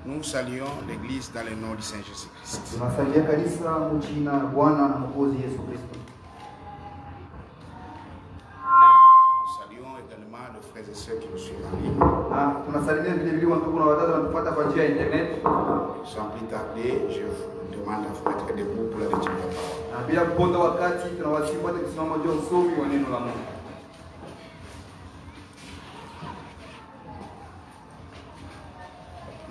Nous saluons l'Église dans le nom du Seigneur Jésus-Christ. Tunasalia kanisa mchina Bwana na Mwokozi Yesu Kristo. Nous saluons également les frères et sœurs qui nous suivent en ligne. Tunasalimia vile vile wandugu na wadada wanatufuata kwa njia ya internet. Sans plus tarder, je vous demande à vous mettre debout pour la lecture de la parole. Bila kuponda wakati tunawasihi wote kusimama juu usomi wa neno la Mungu.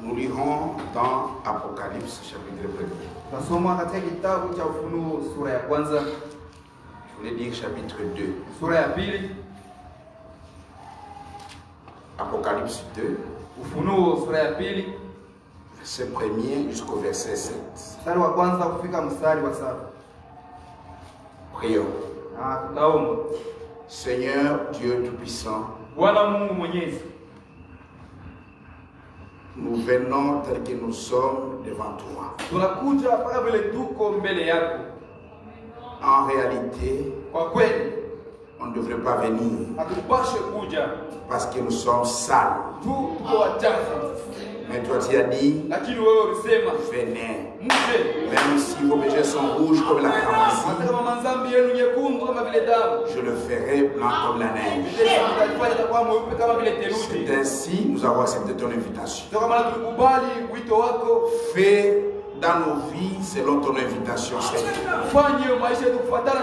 Nous lirons dans Apocalypse chapitre 1. Tunasoma katika kitabu cha Ufunuo sura ya kwanza. Je voulais dire chapitre 2. Sura ya pili. Apocalypse 2. Ufunuo sura ya pili. Verset 1er jusqu'au verset 7. Mstari wa kwanza kufika mstari wa 7. Prions. Tunaomba. Seigneur Dieu Tout-Puissant, Bwana Mungu Mwenyezi, nous venons tel que nous sommes devant toi. tunakuja mpaka vile tuko mbele yako. En réalité, Kwa kweli on ne devrait pas venir hatupashe kuja parce que nous sommes sales. tuko wachafu, Mais toi tu as dit, lakini wewe ulisema venez. mje, Même si vos péchés sont rouges comme la hata cramoisi, kama manzambi yenu nyekundu kama vile damu, je le ferai blanc comme la neige. nitalifanya itakuwa mweupe kama vile C'est theluji. ainsi nous avons accepté ton invitation. Ndio kama tulikubali wito wako. Fais dans nos vies selon ton invitation, Seigneur. Fanye maisha yetu kufuatana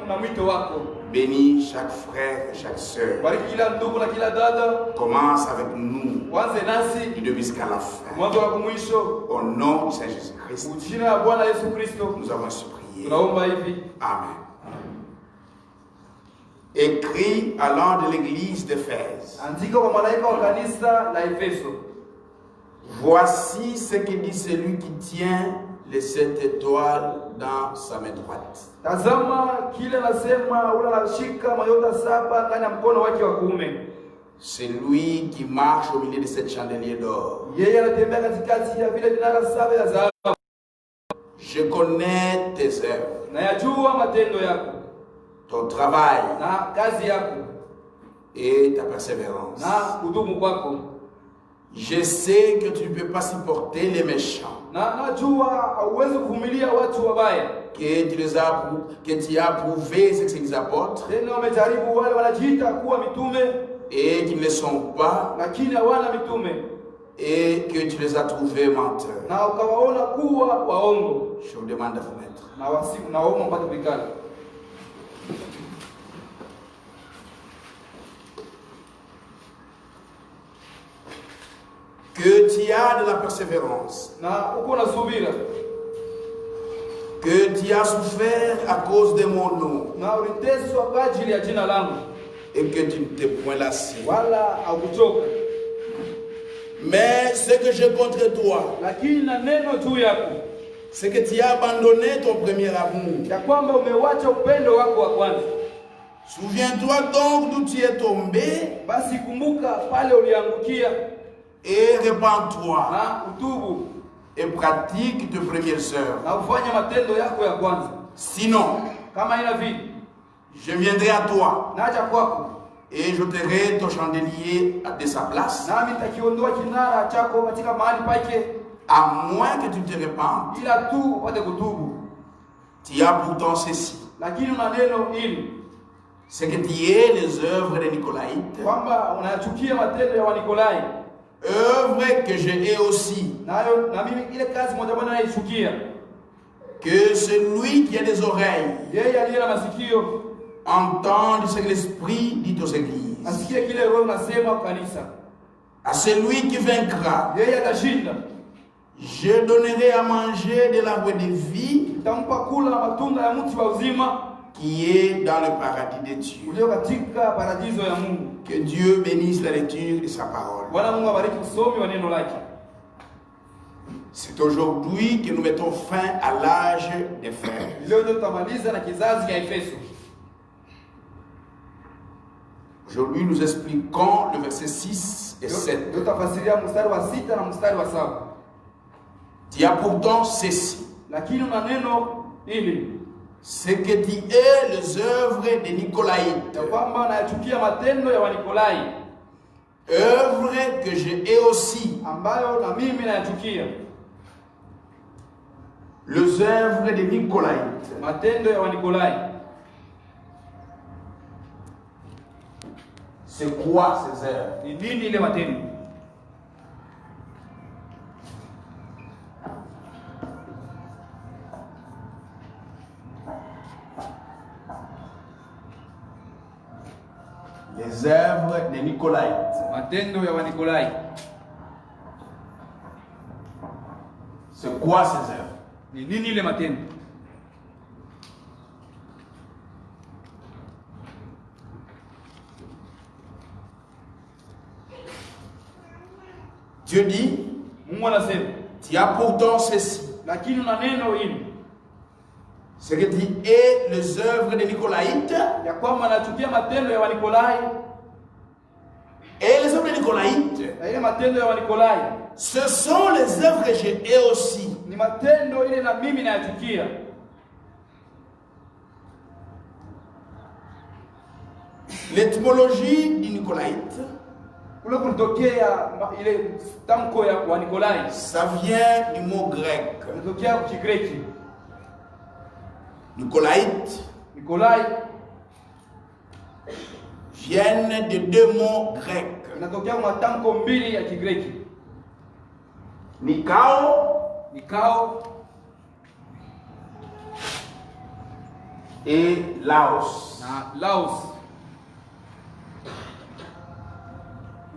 na mwito wako. Bénis chaque frère et chaque sœur. Bariki kila ndugu na kila dada. Commence avec nous Wanze nasi du début jusqu'à la fin. mwanzo wa mwisho. Au nom du Seigneur Jésus-Christ, Jina la Bwana Yesu Kristo nous avons ainsi prié. tunaomba hivi. Amen. Écrit à l'an de l'église d'Éphèse. Andika kwa malaika wa kanisa la Efeso. Voici ce que dit celui qui tient les 7 étoiles dans sa main droite. Tazama kile nasema ule anashika mayota 7 ndani ya mkono wake wa kuume. C'est lui qui marche au milieu de 7 chandeliers d'or. Yeye anatembea katikati ya vile vinara 7 ya dhahabu. Je connais tes œuvres, Na yajua matendo yako ton travail na kazi yako et ta persévérance. na kudumu kwako. Je sais que tu ne peux pas supporter les méchants, Na najua hauwezi kuvumilia watu wabaya. que tu as prouvé ce qu'ils apportent Tena wamejaribu wale wanajiita kuwa mitume et qu'ils ne sont pas, lakini hawana mitume, et que tu les as trouvés menteurs. na ukawaona kuwa waongo. Je vous demande de vous mettre. Na wasiku naomba mpate vikali. Que tu as de la persévérance, Na uko na subira, que tu as souffert à cause de mon nom na uliteswa kwa ajili ya jina langu, et que tu ne t'es point lassé. wala haukuchoka. Mais ce que j'ai contre toi, Lakini na neno juu yako c'est que tu as abandonné ton premier amour. ya kwamba umewacha upendo wako wa kwanza. Souviens-toi donc d'où tu es tombé Basi kumbuka pale uliangukia et répands-toi na utubu et pratique tes premières œuvres. na ufanye matendo yako ya kwanza. Sinon, Kama ina vile je viendrai à toi naja kwako, et j'ôterai ton chandelier de sa place, nami nitakiondoa kinara chako katika mahali pake, à moins que tu te répandes. ila tu upate kutubu. Tu as pourtant ceci, Lakini una neno hili c'est que tu es les œuvres des Nicolaïtes, kwamba unachukia matendo ya Wanikolai, œuvres que j'ai aussi, nayo na mimi ile kazi moja moja naichukia. que celui qui a des oreilles Yeye aliye na masikio entende ce que l'Esprit dit aux églises. asikie kile Roho nasema kwa kanisa. À celui qui vaincra, Yeye atashinda, je donnerai à manger de l'arbre de vie nitampa kula matunda ya mti wa uzima qui est dans le paradis de Dieu. ulio katika paradiso ya Mungu. Que Dieu bénisse la lecture de sa parole. Bwana Mungu abariki usomi wa neno lake. C'est aujourd'hui que nous mettons fin à l'âge des frères. Leo ndio tutamaliza na kizazi cha Efeso. Aujourd'hui, nous expliquons le verset 6 et 7. Ndio tutafasiria mstari wa 6 na mstari wa 7. Tu as pourtant ceci, Lakini una neno hili c'est que tu es les œuvres des Nicolaïtes, ya kwamba anayachukia matendo ya Wanikolai, œuvre que j'ai aussi, ambayo na mimi nayachukia, les œuvres des Nicolaïtes. matendo ya Wanikolai. C'est quoi ces œuvres? Ni nini ile matendo? Les œuvres des Nicolaïtes. Matendo ya Wanikolai. C'est quoi ces œuvres? Ni nini ile matendo? Dieu dit, Mungu anasema, tu as pourtant ceci. lakini una neno hili, Ce que dit et les œuvres des Nicolaïtes. ya kwamba nachukia matendo ya Wanikolai. Et les œuvres des Nicolaïtes, Na ile matendo ya Wanikolai ce sont les œuvres que j'ai et aussi. ni matendo ile na mimi nayachukia. L'étymologie du Nicolaïte, Kule kulitokea ile tamko ya Wanikolai, ça vient du mot grec. kulitokea kwa Kigreki. Nicolaïte Nikolai viennent de deux mots grecs. inatokea kwa matamko mbili ya Kigreki. Nikao Nikao et Laos. na Laos.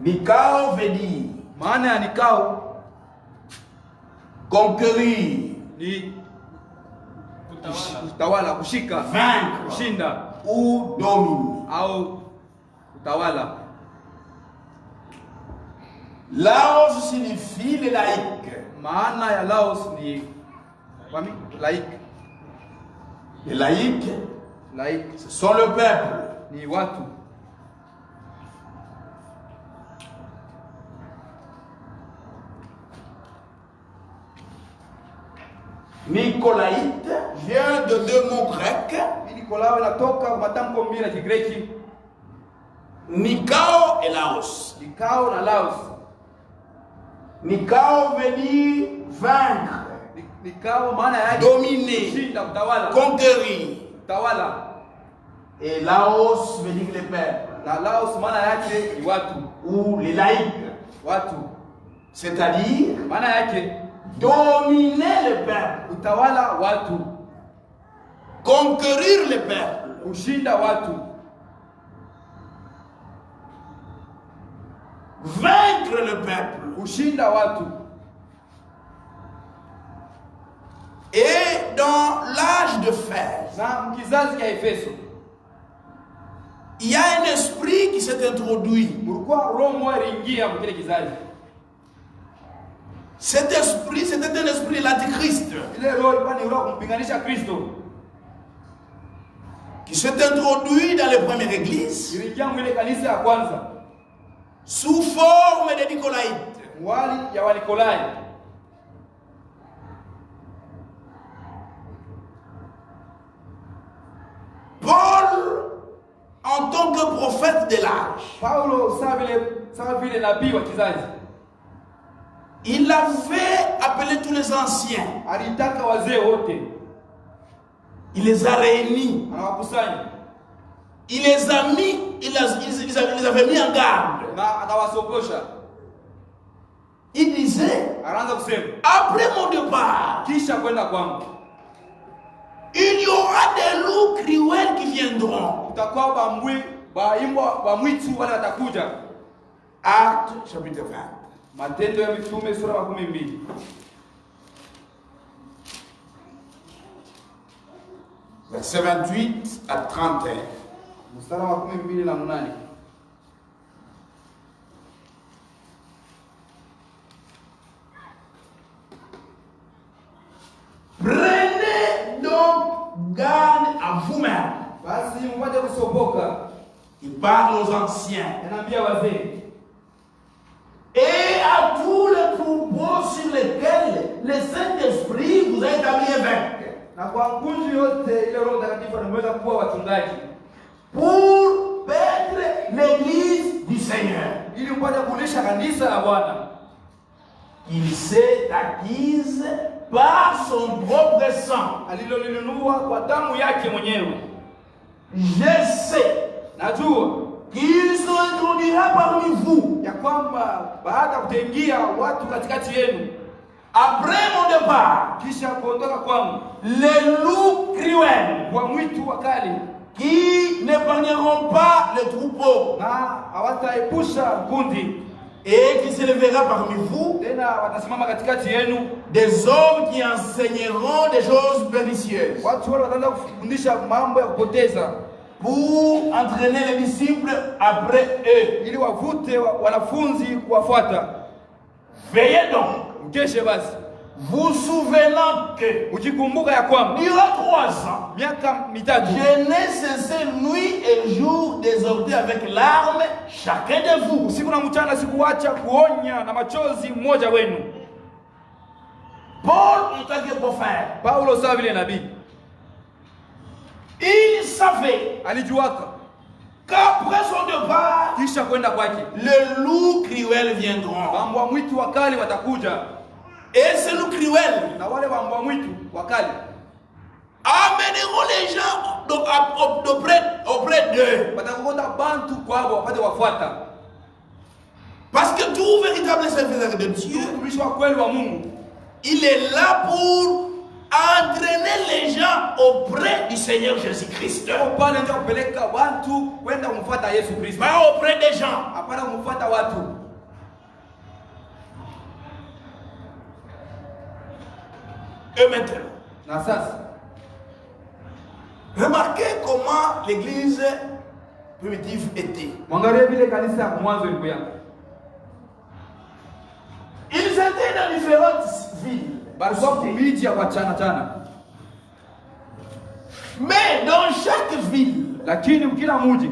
Nikao veut dire Maana ya Nikao conquérir, ni utawala, kushika, vaincre kushinda ou dominer. au utawala. Laos signifie les laïcs. Maana ya Laos ni laiki. Les laïcs, Laiki ce sont le peuple. ni watu. Nicolaïte vient de deux mots grecs. Nikolao inatoka kwa matamko mbili ya Kigreki, Nikao et Laos. Nikao na Laos. Nikao veut dire vaincre, Nikao maana yake dominer, kushinda, utawala, conquérir. utawala. Et Laos veut dire le peuple Na Laos maana yake ni watu, ou les laïcs. watu. C'est-à-dire Maana yake dominer le peuple, utawala watu, conquérir le peuple. kushinda watu, Vaincre le peuple. kushinda watu. Et dans l'âge de fer, Na kizazi cha Efeso il y a un esprit qui s'est introduit. mulikuwa roho moja iliingia kwa kile kizazi. Cet esprit, c'était un esprit de l'Antichrist Ile roho ilikuwa ni roho kumpinganisha Kristo, qui s'est introduit dans les premières églises iliingia mwile kanisa ya kwanza sous forme de Nicolaïtes. wali ya Wanikolai. Paul, en tant que prophète de l'âge, Paulo sawa vile nabii wa kizazi, il avait appelé tous les anciens. alitaka wazee wote, Il les a réunis. anawakusanya Il les a mis, il les avait mis en garde. na akawasokosha. Il disait, Anaanza kusema, après mon départ, kisha kwenda kwangu il y aura des loups cruels qui viendront. utakuwa ba mwitu wale watakuja. Actes chapitre 20. Matendo ya Mitume sura ya 12. Verset 28 à 31. Mstari wa 28. Prenez donc garde à vous-même. Basi mpate kusoboka, Il parle aux anciens. anaambia wazee, Et à tous les troupeaux sur lesquels le Saint-Esprit vous a établi évêque. na kwa ngunju yote ile Roho Mtakatifu anaweza kuwa wachungaji, Pour paître l'église du Seigneur. ili pale kulisha kanisa la Bwana. Il s'est acquise par son propre sang. Alilolinunua kwa damu yake mwenyewe. Je sais, najua qu'il se introduira parmi vous, ya kwamba baada ya kutengia watu katikati yenu, après mon départ, kisha kuondoka kwangu, les loups cruels, wa mwitu wakali, qui n'épargneront pas le troupeau, na hawataepusha kundi, et qui s'élèvera parmi vous, tena watasimama katikati yenu, des hommes qui enseigneront des choses pernicieuses, watu wale wataanza kufundisha mambo ya kupoteza, pour entraîner les disciples après eux, ili wavute wanafunzi kuwafuata. Veillez donc, mkeshe basi, vous souvenant que ukikumbuka ya kwamba durant 3 ans, miaka mitatu, je n'ai cessé nuit et jour d'exhorter avec larmes chacun de vous. Usiku na mchana sikuacha kuonya na machozi mmoja wenu. Paul, en tant que prophète, Paulo sawa vile nabii, il savait alijuaka qu'après son départ, kisha kwenda kwake, les loups cruels viendront. wambwa mwitu wakali watakuja, Et ces loups cruels na wale wambwa mwitu wakali amèneront les gens auprès d'eux. watakokota bantu kwabo wapate wafuata, Parce que tout véritable serviteur de Dieu, mtumishi wa kweli wa Mungu, il est là pour entraîner les gens auprès du Seigneur Jésus-Christ. pale ndio kupeleka watu kwenda kumfuata Yesu Kristo, Pas auprès des gens. hapana kumfuata watu. Et maintenant, Na sasa remarquez comment l'église primitive était. mwangalie vile kanisa ya mwanzo ilikuwa. Ils étaient dans différentes villes. Balikuwa kumiji ya wachana chana, Mais dans chaque ville, lakini mkila mji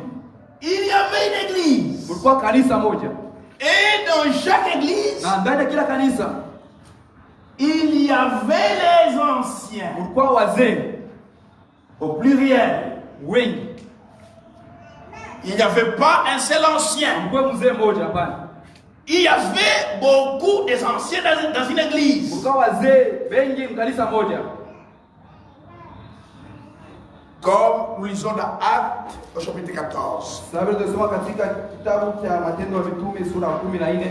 il y avait une église. kulikuwa kanisa moja, Et dans chaque église, na ndani ya kila kanisa il y avait les anciens. kulikuwa wazee Au pluriel. wengi. Il n'y avait pas un seul ancien. Kulikuwa mzee mmoja, hapana, Il y avait beaucoup des anciens dans une église. kulikuwa wazee wengi mkanisa moja, Comme nous lisons dans Actes au chapitre 14. sababu tunasoma katika kitabu cha Matendo ya Mitume sura ya 14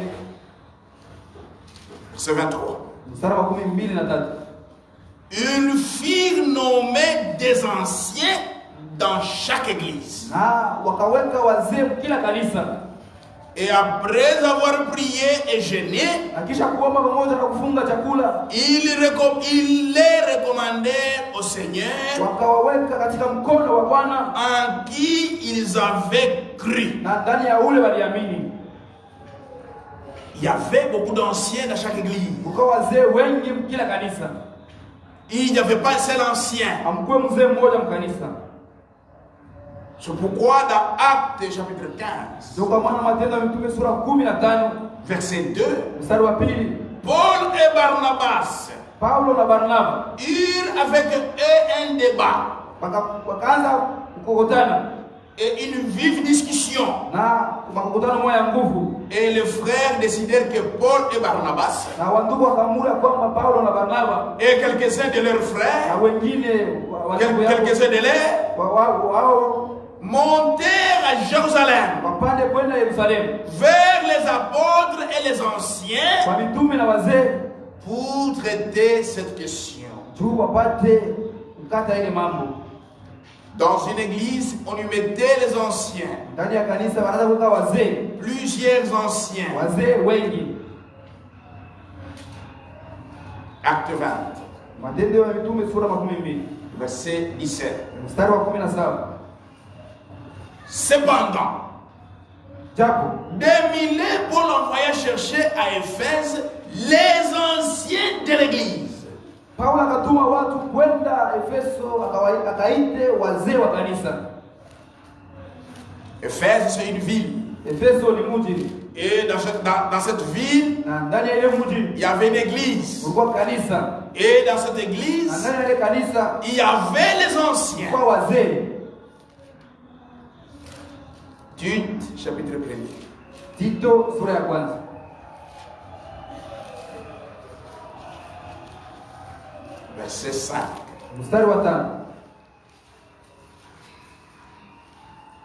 Verset 23. mstari wa 23. Ils firent nommer des anciens dans chaque église. Na wakaweka wazee kila kanisa, Et après avoir prié et jeûné, na kisha kuomba pamoja na kufunga chakula, ils les recommandèrent au Seigneur wakawaweka katika mkono wa Bwana, en qui ils avaient cru. na ndani ya ule waliamini. Il y avait beaucoup d'anciens dans chaque église. Kulikuwa wazee wengi kila kanisa, Il n'y avait pas un seul ancien. amkuwe mzee mmoja mkanisa. C'est pourquoi dans Actes chapitre 15, Ndio kwa maana Matendo ya Mitume sura 15 verset 2, mstari wa 2, Paul et Barnabas Paulo na Barnaba eurent avec eux un débat wakaanza kukokotana et une vive discussion. na makokotano moja ya nguvu, Et les frères décidèrent que Paul et Barnabas na wandugu wakaamua kwamba Paulo na Barnaba et quelques-uns de leurs na frères, wengine quelques-uns de leurs, wao montèrent à Jérusalem wapande kwenda Yerusalemu vers les apôtres et les anciens kwa mitume na wazee, pour traiter cette question. juu wapate kukata ile mambo. Dans une église, on y mettait les anciens, Ndani ya kanisa wanaanza kuweka wazee, plusieurs anciens. wazee wengi. Acte 20, Matendo ya Mitume sura 12 verset 17. mstari wa 17. Cependant, Japo des milliers Paul envoya chercher à Éphèse les anciens de l'église. Paulo akatuma watu kwenda Efeso, akaite wazee wa kanisa. Éphèse, c'est une ville. Efeso ni mji, Et dans cette ville, na ndani ya ile mji il y avait une église. kulikuwa kanisa, Et dans cette na église, ndani ya ile kanisa il y avait les anciens. kulikuwa wazee. Tite, chapitre 1er. Tito sura ya kwanza. Verset 5. Mstari wa 5.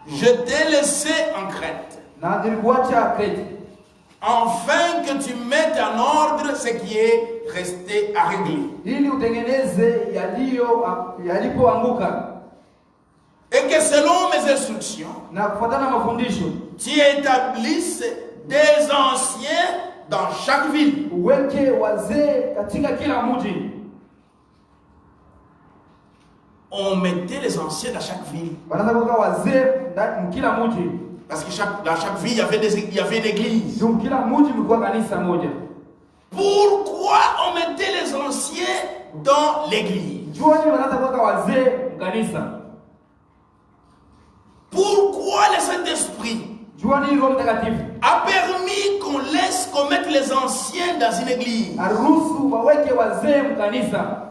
Je t'ai laissé en Crète, Na nilikuacha Krete, afin que tu mettes en ordre ce qui est resté à régler. ili utengeneze yalipoanguka, Et que selon mes instructions, na kufuatana mafundisho tu établisses des anciens dans chaque ville. uweke wazee katika kila mji. On mettait les anciens dans chaque ville. Wanaanza kuweka wazee kila mji. Parce que dans chaque ville, il y avait une église. Donc kila mji mlikuwa kanisa moja. Pourquoi on mettait les anciens dans l'église? Juani wanaanza kuweka wazee kanisa. Pourquoi le Saint-Esprit Juani Roho Mtakatifu a permis qu'on mette les anciens dans une église? aruhusu waweke wazee kanisa.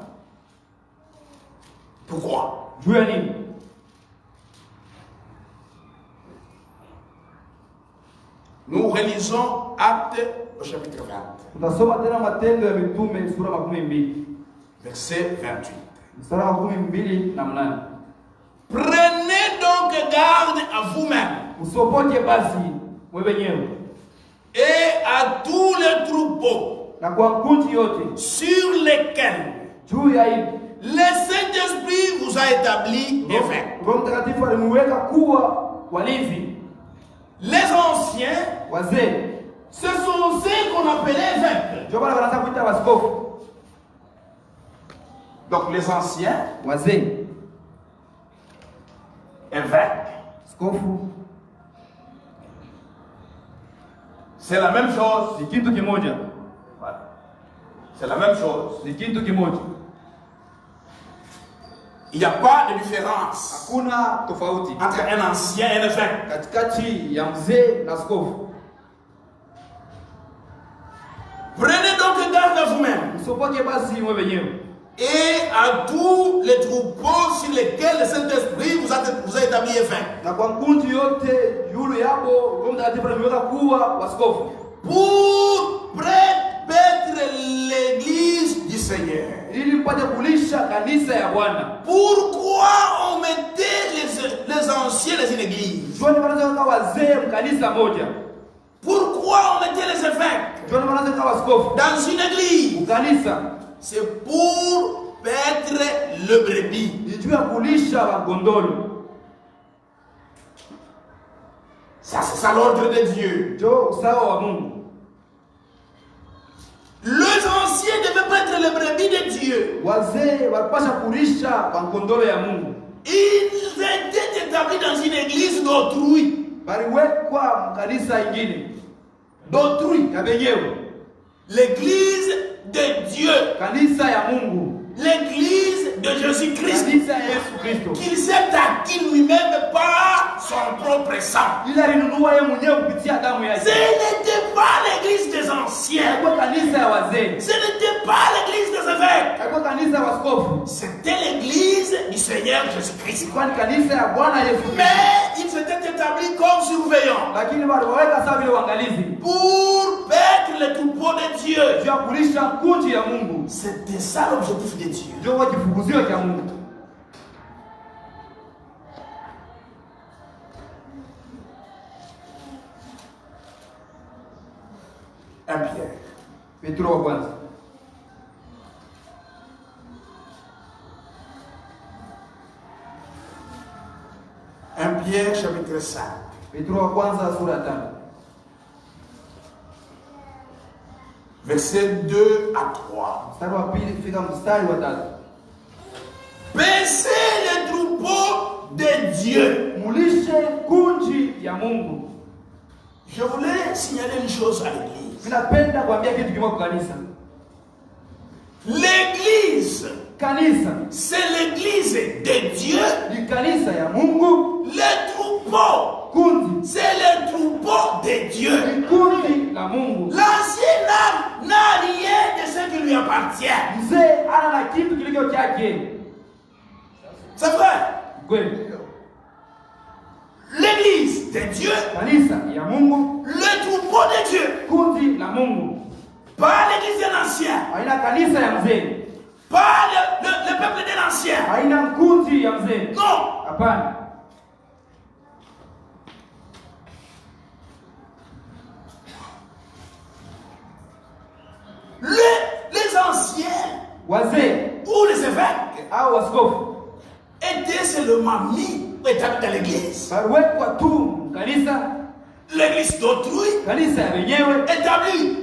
Pourquoi? Juani Nous relisons Actes au chapitre 20. tunasoma tena Matendo ya Mitume sura 12. Verset 28. Mstari wa 12 na 8. Prenez donc garde à vous-même Usopoke basi wewe wenyewe et à tous les troupeaux na kwa kundi yote sur lesquels juu ya hivi le Saint-Esprit vous a établi évêque. Roho Mtakatifu alimweka kuwa walinzi. Les anciens, Wazee ce sont ceux qu'on appelait évêques. ndio bwana wanaanza kuita waskofu. Donc les anciens, Wazee, évêques, skofu c'est la même chose. ni kitu kimoja. Voilà. C'est la même chose. Ni kitu kimoja. Il n'y a pas de différence Hakuna tofauti entre un ancien et un évêque. katikati ya mzee na skofu. Prenez donc garde à vous-même Usopoke basi wewe wenyewe et à tous les troupeaux sur lesquels le Saint-Esprit vous a établi évêque. na kwa kundi yote yule yabo Roho Mtakatifu alimweka kuwa waskofu Pour mettre l'église du Seigneur. ili mpate kulisha kanisa ya Bwana. Pourquoi on mettait les anciens dans une église? Joni wanaanza kuweka wazee mkanisa moja. Pourquoi on mettait les évêques Joni wanaanza kuweka waskofu dans une église? mkanisa. C'est pour paître le brebis. Ni juu ya kulisha wagondolo. Ça, c'est ça l'ordre de Dieu. Ndio usawa wa Mungu. Les anciens devaient paître le brebis de Dieu. Wazee walipasha kulisha wagondolo ya Mungu. Ils étaient établis dans une église d'autrui. Baliwekwa mkanisa ingine D'autrui. ya wenyewe. L'église de Dieu. Kanisa ya Mungu. L'église de Jésus-Christ. Kanisa ya Yesu Kristo. Qu'il s'est acquis lui-même par son propre sang. Ila alinunua yeye mwenyewe kupitia damu Ce yake. n'était pas l'église des anciens. Kwa kanisa ya wazee. Ce n'était pas l'église des évêques. Kwa kanisa ya waskofu. C'était l'église du Seigneur Jésus-Christ. Kwa kanisa ya Bwana Yesu Kristo. Mais ils s'étaient établis comme surveillants Lakini waliweka sawa vile uangalizi. pour paître les troupeaux de Dieu. Juu ya kulisha kundi ya Mungu. C'était ça l'objectif de Dieu. Ndio kwa kifukuzio cha Mungu. Un Pierre. Petro wa kwanza. Un Pierre chapitre 5. Petro wa kwanza sura ya 5. Versets 2 à 3. Mstari wa pili kufika mstari wa 3. Paissez les troupeaux de Dieu. Mulishe kundi ya Mungu. Je voulais signaler une chose à l'église. Ninapenda kuambia kitu kimoja kwa kanisa. L'église, Kanisa c'est l'église de Dieu. ni kanisa ya Mungu. Les troupeaux, Kundi c'est les troupeaux de Dieu. ni kundi la Mungu. L'ancien âme n'a rien de ce qui lui appartient. Mzee ana na kitu kilicho chake. C'est vrai. Kweli. l'église de Dieu, kanisa ya Mungu, le troupeau de Dieu, kundi la Mungu. pas l'église de l'ancien, Haina kanisa ya mzee, pas le peuple de l'ancien. haina kundi ya mzee. Non. Hapana. Les anciens Wazee ou les évêques au waskofu étaient seulement mis établis dans l'église. baliwekwa tu kanisa, L'église d'autrui kanisa ya wenyewe, établie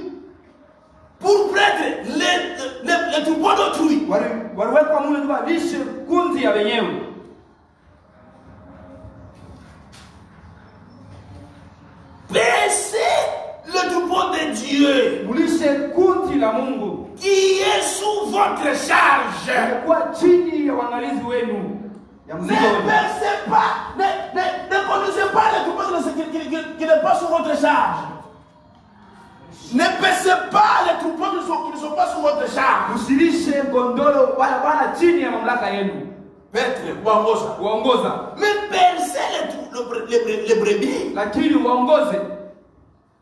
pour prêtre les troupeaux d'autrui. waliwekwa mule tu walishe kundi ya wenyewe. Paissez le troupeau de Dieu Mulishe kundi la Mungu qui est sous votre charge. kwa chini ya uangalizi wenu ya Ne mzigo wenu. percez pas, ne conduisez pas les troupeaux qui n'est pas sous votre charge. Ne percez pas les troupeaux qui ne sont pas sous votre charge. Msilishe kondolo wala bana chini ya mamlaka yenu. Maître, Waongoza. mais percez les brebis Lakini waongoze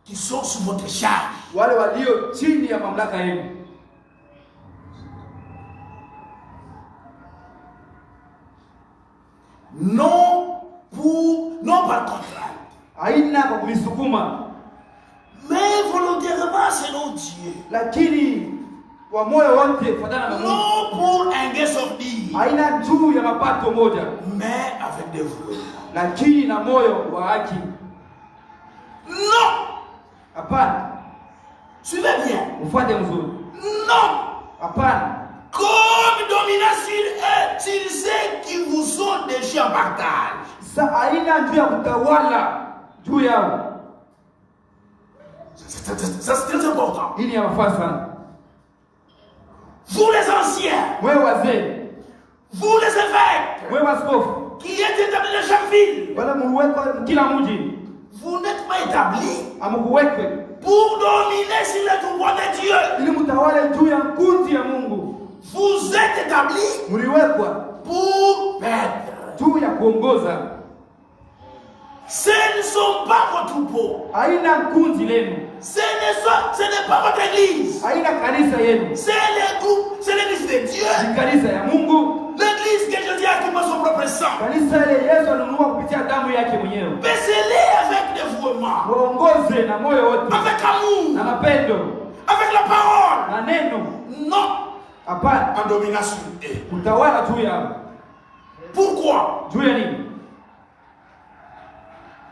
qui sont sous votre charge. wale walio chini ya mamlaka yenu. Non par contrainte, Haina kwa kulisukuma, mais volontairement selon Dieu. lakini kwa moyo wote kufuatana na Mungu. Non pour un gain sordi, Haina juu ya mapato moja, mais avec des vouloirs. lakini na moyo wa haki. Non, Hapana, suivez bien. ufuate mzuri. Non, Hapana, comme dominant sur eux, sur ceux qui vous sont déjà en partage. sa haina juu ya kutawala juu yao. Ça c'est très important. Hii ni ya mafaa sana. Vous les anciens, Mwe wazee, vous les évêques, mwe waskofu, qui êtes établis dans chaque ville, wala muwekwa kila mji, vous n'êtes pas établis amukuwekwe pour dominer sur le troupeau de Dieu. ili mtawale juu ya kundi ya Mungu. Vous êtes établis Mliwekwa pour paître. juu ya kuongoza. Ce ne sont pas vos troupeaux. Haina kundi lenu, Ce n'est pas votre église. haina kanisa yenu, C'est le groupe, c'est l'église de Dieu. ni kanisa ya Mungu, L'église que Jésus a acquis par son propre sang. kanisa ile Yesu alinunua kupitia damu yake mwenyewe. Baissez-les avec dévouement, Waongoze na moyo wote avec amour, na mapendo avec la parole. na neno. Non, Hapana, en domination. utawala juu yao. Pourquoi? Juu ya nini?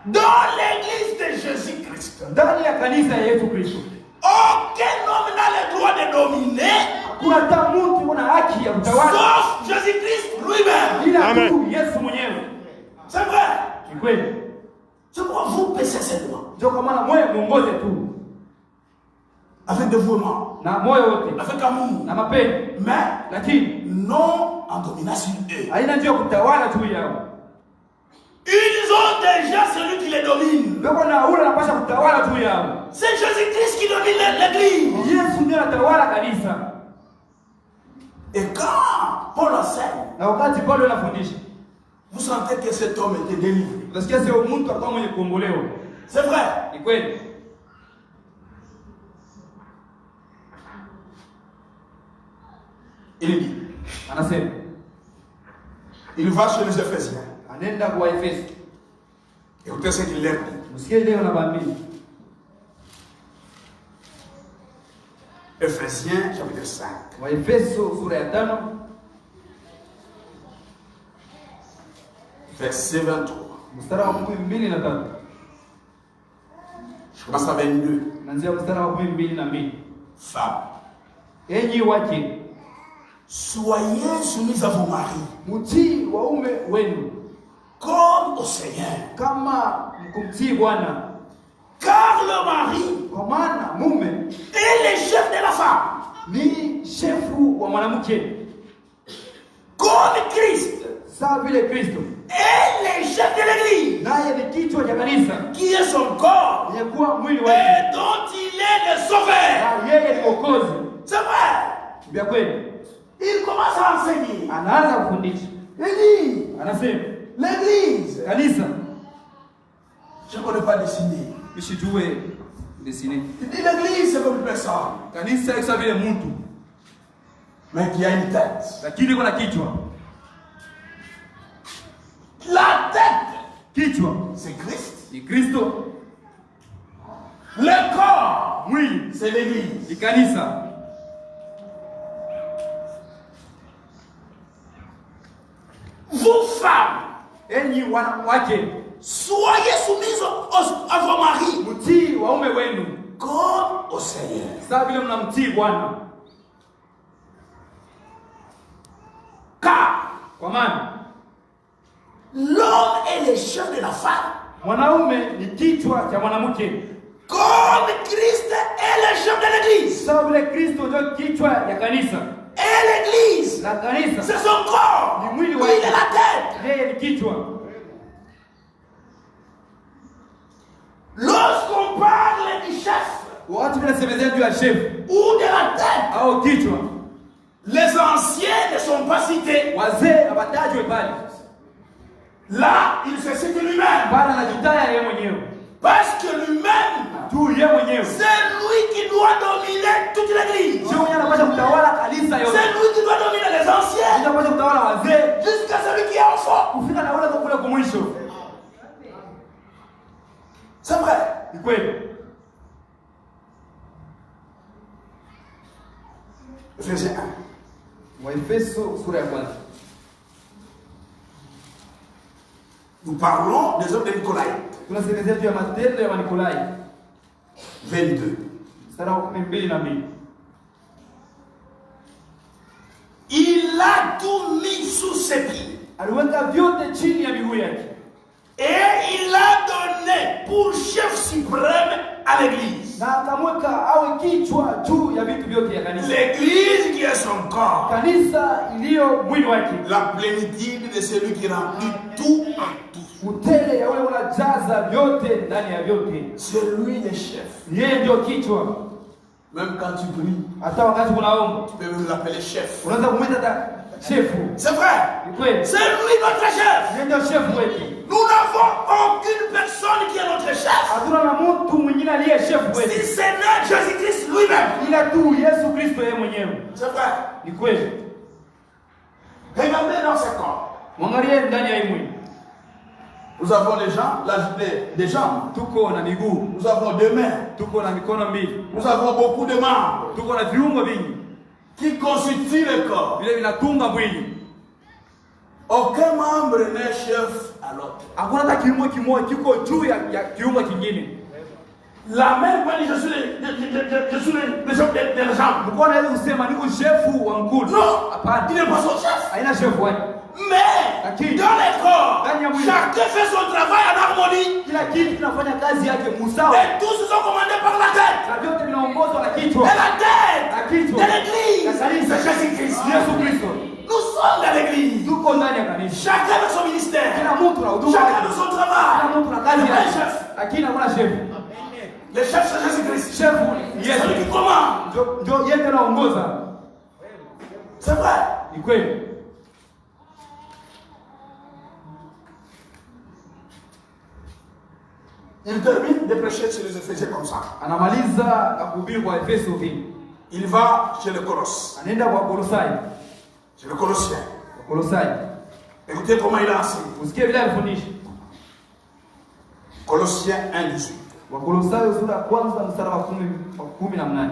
Dans l'église de Jésus-Christ, Ndani ya kanisa ya Yesu Kristo aucun homme n'a le droit de dominer, kuna hata mtu kuna haki ya utawala sauf Jésus-Christ lui-même. ila Amen. tu Yesu mwenyewe. C'est vrai. Ni kweli. C'est pourquoi vous baissez ces lois. Ndio kwa maana moyo muongoze tu Avec dévouement, na moyo wote avec amour, na mapendo, mais lakini non en domination eux. haina njia ya kutawala juu yao. Ils ont déjà celui qui les domine. Ndio na ule anapasha kutawala juu yao. C'est Jésus-Christ qui domine l'église. Yesu ndiye anatawala kanisa. Et quand Paul enseigne, Na wakati Paulo anafundisha, vous sentez que cet homme était délivré. unasikia sio mtu akawa mwenye kuombolewa. C'est vrai. Ni kweli. Il dit, Anasema il va chez les Éphésiens. anaenda kwa Efeso. Écoutez ce qu'il leur dit. Msikie leo nawaambia. Éphésiens chapitre 5. Wa Efeso sura ya 5 verset 23. mstari wa 12 Je commence à 22. naanzia mstari wa 12. Femmes, Enyi wake, soyez soumis à vos maris, mtii waume wenu comme au Seigneur. kama mkumtii Bwana, Car le mari kwa maana mume est le chef de la femme, ni shefu wa mwanamke, comme Christ sawa vile Kristo est le chef de l'église, naye ni kichwa cha kanisa, qui est son corps yenye kuwa mwili wake, et dont il est le sauveur. na yeye ni Mwokozi. C'est vrai. Ndio kweli. Il commence à enseigner. Anaanza kufundisha, Il dit, anasema l'église kanisa Je ne connais pas dessiner. Mishijue dessiner. Il dit l'église, c'est comme une personne. Kanisa iko vile mtu. Mais qui a une tête. Lakini iko na kichwa. La tête, Kichwa c'est Christ. ni Kristo. Le corps, Mwili c'est l'église. ni kanisa. Vous, femmes, Enyi wanawake, soyez soumises à vos maris mtii waume wenu comme au Seigneur. sawa vile mnamtii Bwana. Car Kwa maana l'homme est le chef de la femme, mwanaume ni kichwa cha mwanamke, comme Christ est le chef de l'église. sawa vile Kristo ndio kichwa ya kanisa. Et l'église, Na kanisa c'est son corps. ni mwili Lui, wake, il est la tête. yeye ni kichwa. Lorsqu'on parle du chef Watu wanasemezea juu ya chef ou de la tête, au kichwa, les anciens ne sont pas cités. wazee hawatajwe pale. Là, il se cite lui-même. Bwana anajitaya yeye mwenyewe. Parce que lui-même, Tu yeye mwenyewe. c'est lui qui doit dominer toute l'église. Sio mwenyewe anapaswa kutawala kanisa yote. C'est lui qui doit dominer les anciens Anapaswa kutawala wazee jusqu'à celui qui est enfant. kufika na ule kule kwa mwisho. C'est vrai. Ni kweli. Verset 1. Waefeso sura ya kwanza. Nous parlons des hommes de Nicolai. Tunasemezea juu ya matendo ya Wanikolai. 22. Mstari wa 12. Il a tout mis sous ses pieds. Aliweka vyote chini ya miguu yake. Et il a donné pour chef suprême à l'église. Na akamweka awe kichwa juu ya vitu vyote ya kanisa. L'église qui est son corps. Kanisa iliyo mwili wake. La plénitude de celui qui remplit tout en tout. Utele ya ule unajaza vyote ndani ya vyote. C'est lui le chef. Yeye ndio kichwa. Même quand tu pries, Hata wakati unaomba, tu peux même l'appeler chef. unaweza kumwita hata chefu. C'est vrai. Ni kweli. C'est lui notre chef. Yeye ndio chefu wetu. Nous n'avons aucune personne qui est notre chef. Hatuna na mtu mwingine aliye chefu Si wetu. ce n'est Jésus-Christ lui-même. Ila tu Yesu Kristo yeye mwenyewe. C'est vrai. Ni kweli. Regardez dans ce corps. Mwangalie ndani ya hii mwili. Nous avons des jambes, des jambes. Tuko na miguu, Nous avons deux mains. tuko na mikono mbili, Nous avons beaucoup de membres tuko na viungo vingi qui constituent le corps. vile vinatunga mwili. Aucun membre n'est chef à l'autre. Hakuna hata kiungo kimoja kiko juu ya kiungo kingine. La main, quand je suis les jambes des jambes. Mkono hawezi kusema niko shefu wa mguu. Non, Hapana. il n'est pas son chef. Haina shefu wake. Mais dans les corps, chacun fait son travail en harmonie. Kila kitu kinafanya kazi yake musawa. Et tous sont commandés par la tête. Na vyote vinaongozwa na kichwa. Et la tête Na kichwa. de l'église, Na kanisa. c'est Jésus-Christ. Yesu Kristo. Nous sommes dans l'église. Tuko ndani ya kanisa. Chacun avec son ministère. Kila mtu na huduma Chacun yake. avec son Kila travail. mtu na kazi Il y a un yake. chef. Lakini hakuna shefu. Le chef, c'est Jésus-Christ. Shefu ni C'est celui Yesu. qui commande. Ndio yeye anaongoza. C'est vrai. Ni kweli. Il termine de prêcher sur les Éphésiens comme ça. Anamaliza na kuhubiri kwa Efeso hii. Il va chez le Colosse. Anaenda kwa Kolosai. Chez le Colossien. Kwa Kolosai. Écoutez comment il a enseigné. Usikie vile alifundisha. Colossiens 1:18. Wa Kolosai sura ya kwanza mstari wa 18.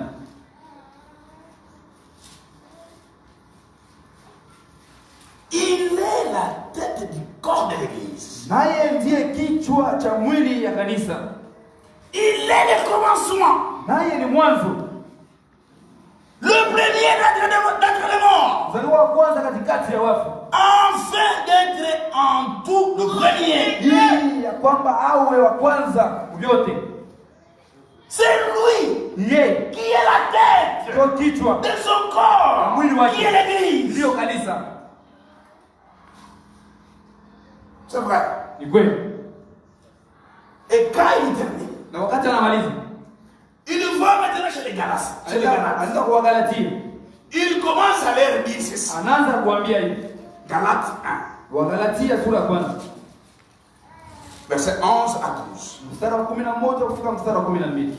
Il est la tête du corps de l'église. Naye ndiye kichwa cha mwili ya kanisa. Il est le commencement. Naye ni mwanzo. Le premier d'être les morts. Mzaliwa wa kwanza katikati ya wafu. Afin d'être en tout le premier. Ili ya kwamba awe wa kwanza vyote. C'est lui Yeye qui est la tête ndio kichwa de son corps, mwili wake. qui est l'église. Ndio kanisa. C'est vrai. Ni kweli. Et quand il termine, Na wakati anamaliza, il va maintenant chez les Galates. Chez les Galates. anaenda kwa Galatia. Il commence à leur dire ceci. Anaanza kuambia hivi. Galates 1, Wa Galatia sura ya kwanza. Verset 11 à 12. Mstari wa 11 kufika mstari wa 12.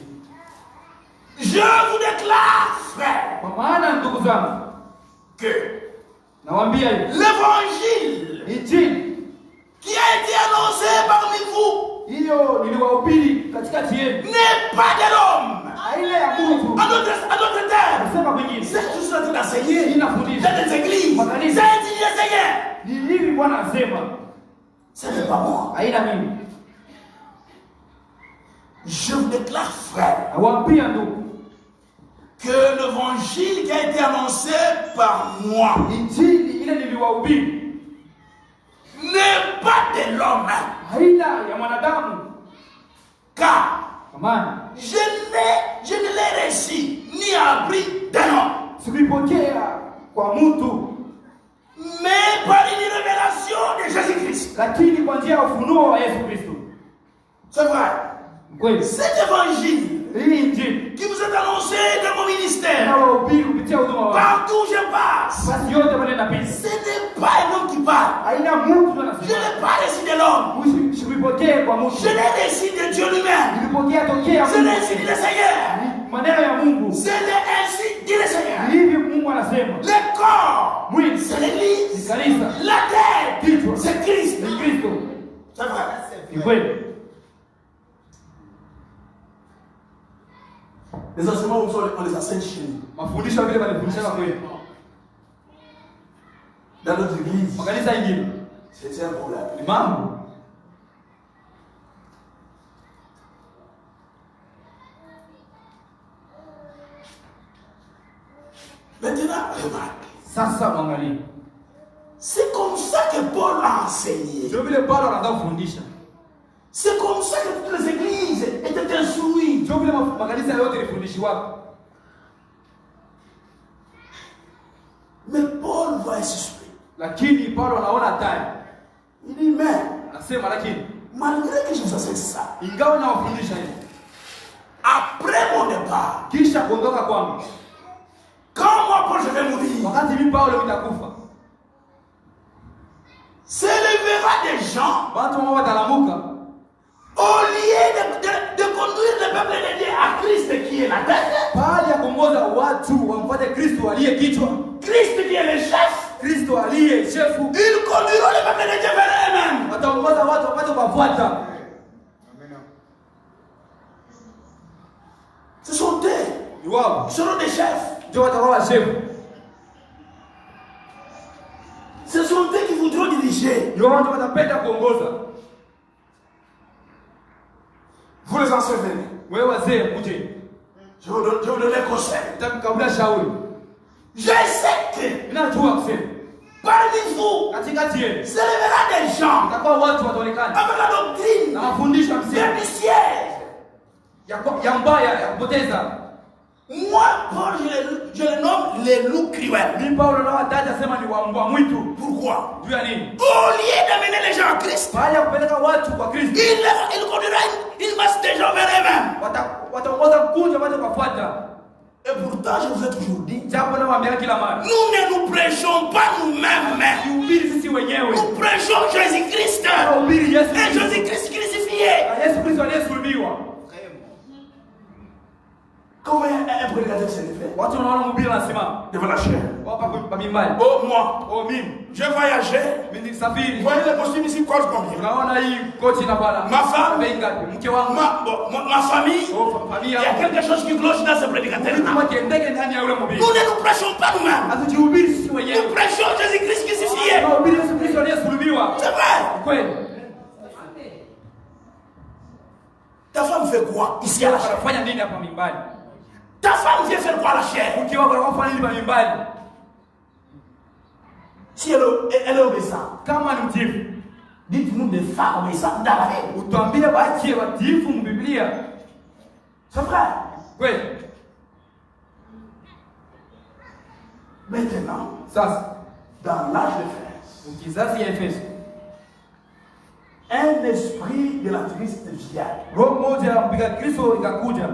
Je vous déclare, frère, Kwa maana ndugu zangu, que nawaambia hivi, l'évangile injili qui a été annoncé parmi vous hiyo niliwahubiri katikati yenu n'est pas de l'homme. aina ya Mungu. En d'autres termes, Nasema kwingine, c'est que je suis en train d'enseigner inafundisha dans des églises. Makanisa. C'est indigné, Seigneur. ni hivi Bwana anasema, Ce n'est pas moi. haina mimi. Je vous déclare, frère, Nawaambia ndugu, que l'évangile qui a été annoncé par moi injili ile niliwahubiri n'est pas de l'homme. haina ya mwanadamu, Car kwa maana je ne l'ai reçu ni appris d'un homme, sikuipokea kwa mtu, mais par une révélation de Jésus-Christ. lakini kwa njia ya ufunuo wa Yesu Kristo. C'est vrai. Kweli Cet évangile hii injili qui vous est annoncé dans mon ministère, nawahubiri kupitia huduma wangu, partout où je passe, basi yote pale napita, ce n'est pas un homme qui parle. haina mtu Je anasema. n'ai pas reçu de l'homme. Sikuipokea kwa mtu, Je l'ai reçu de Dieu lui-même. nilipokea tokea Je l'ai Mungu. reçu du Seigneur. Ni maneno ya Mungu. C'est ainsi dit le Seigneur. Hivi Mungu anasema, Le corps, mwili c'est ni l'église. kanisa, La tête, kichwa c'est Christ. ni Kristo. C'est vrai. Ni kweli. Les enseignements, on les enseigne chez nous. Mafundisho vile wanafundisha kweli. Dans notre église, Makanisa ingine c'est un problème. ni mambo. Maintenant, remarque. Sasa mwangalie. C'est comme ça que Paul a enseigné. Ndio vile Paulo anaanza kufundisha. C'est comme ça que toutes les églises étaient instruites. Ndio vile makanisa yote ilifundishwa. Mais Paul voit un suspect. Lakini Paulo anaona hatari. Il dit, mais Anasema lakini malgré que je vous enseigne ça, ingawa nawafundisha hivi, après mon départ, kisha kuondoka kwangu, quand moi Paul je vais mourir, wakati mimi Paulo nitakufa, s'élèvera des gens watu wao watalamuka, au lieu de conduire le peuple de Dieu à Christ qui est la tête, bali ya kuongoza watu wamfuate Kristo aliye kichwa, Christ qui est le chef, Kristo aliye shefu. ils conduiront le peuple de Dieu vers eux-mêmes. Wataongoza watu wapate kufuata. Ce sont eux, Ni wao ils seront des chefs. ndio watakuwa shefu. Ce sont eux qui voudront diriger. Ni wao ndio watapenda kuongoza. Vous les enseignez. Wewe wazee mje, Je vous donne les conseils. nitakabla shauri. Je sais que Ninajua kusema parmi vous, katikati yenu s'élèvera des gens itakuwa watu wataonekana avec la doctrine na mafundisho ya msingi pernicieuses. ya mbaya ya kupoteza. Moi, Paul, je le nomme les loups cruels. Mimi Paulo na wataja sema ni wambwa mwitu. Pourquoi? Juu ya nini? Au lieu d'amener les gens à Christ, Baada ya kupeleka watu kwa Kristo, il conduira une masse de gens vers eux-mêmes. wataongoza kundi wapate kufuata. Et pourtant, je vous ai toujours dit, Japo na waambia kila mara, nous ne nous prêchons pas nous-mêmes. tuhubiri sisi wenyewe. Nous prêchons Jésus-Christ. Tuhubiri Yesu Et Kristo. Jésus-Christ crucifié. Na Yesu Kristo aliyesulubiwa. Comment un prédicateur s'est fait Watu wanaona mhubiri anasimama devant la chair? wapa kwa mimbali. Oh, moi, Oh mimi, j'ai voyagé. mimi Vous nisafiri. voyez le costume ici, coûte combien? Unaona hii koti na bala. Ma femme. Bei ngapi? Mke wangu. Ma famille. Oh, Il y familia. a quelque chose qui cloche dans ce prédicateur. Kama kiendeke ndani ya yule mhubiri. Nous ne nous prêchons pas nous-mêmes. Hatujihubiri sisi Nous wenyewe. prêchons Jésus-Christ crucifié. Tunahubiri Yesu Kristo aliyesulubiwa. C'est vrai. Kweli. Ta femme fait quoi ici à la chair? Anafanya nini hapa mimbali? Ta femme vient faire quoi à la chair? Mke wako anafanya nini hapa mimbali? Si elle est obéissante, Kama ni mtiifu, dites-nous des femmes obéissantes dans la Bible. utuambie waachie watiifu mbiblia. C'est vrai. Kweli. Maintenant, Sasa, dans l'âge d'Éphèse, kizazi ya Efeso, un esprit de la triste vierge. roho moja ya mpiga Kristo ikakuja.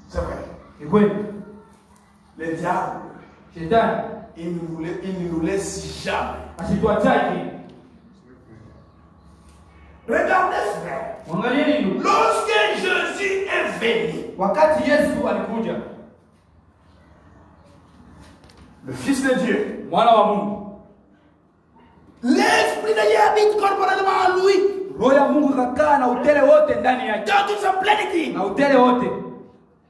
C'est vrai. Ni kweli. Le diable, Shetani il ne nous laisse jamais. asituachake. Regardez, frère. Lorsque Jésus est venu, le Fils de Dieu, l'Esprit de Dieu habite corporellement en lui. Dans toute sa plénitude.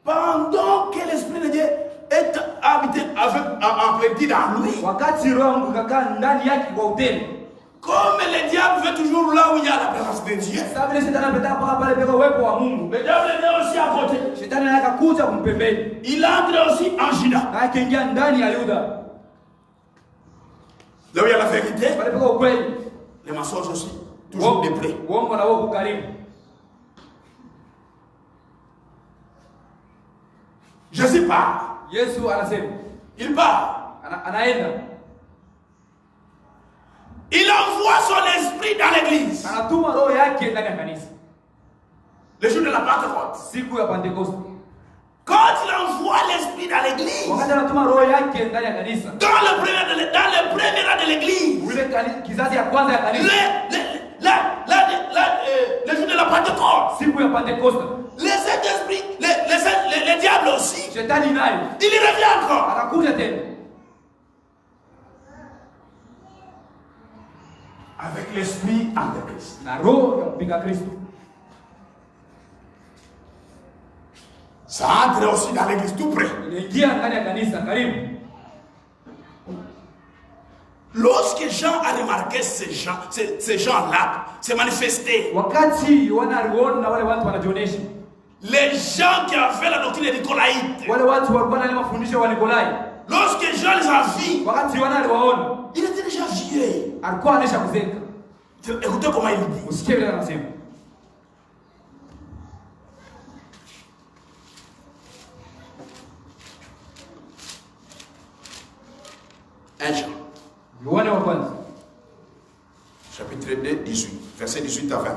Pendant que l'Esprit de Dieu est habité en plénitude en lui. Comme le diable veut toujours là où il y a la présence de Dieu. Le diable est aussi à côté. Il entre aussi en Judas. Là où il y a la vérité, les mensonges aussi. Toujours des près. Jésus part. Il part. Il envoie son esprit dans l'église. Le jour de la Pentecôte. Quand il envoie l'esprit dans l'église, dans le premier rang de l'église, le jour de la Pentecôte, les Saint-Esprits, les diables aussi, il y revient encore. Avec l'esprit antéchrist. Ça entre aussi dans l'église tout près. Lorsque Jean a remarqué ces gens-là se manifester, les gens qui avaient la doctrine des Nicolaïtes, lorsque Jean les a vus, il était déjà vieux. Écoutez comment il dit. Jean. Chapitre 2, 18, verset 18 à 21.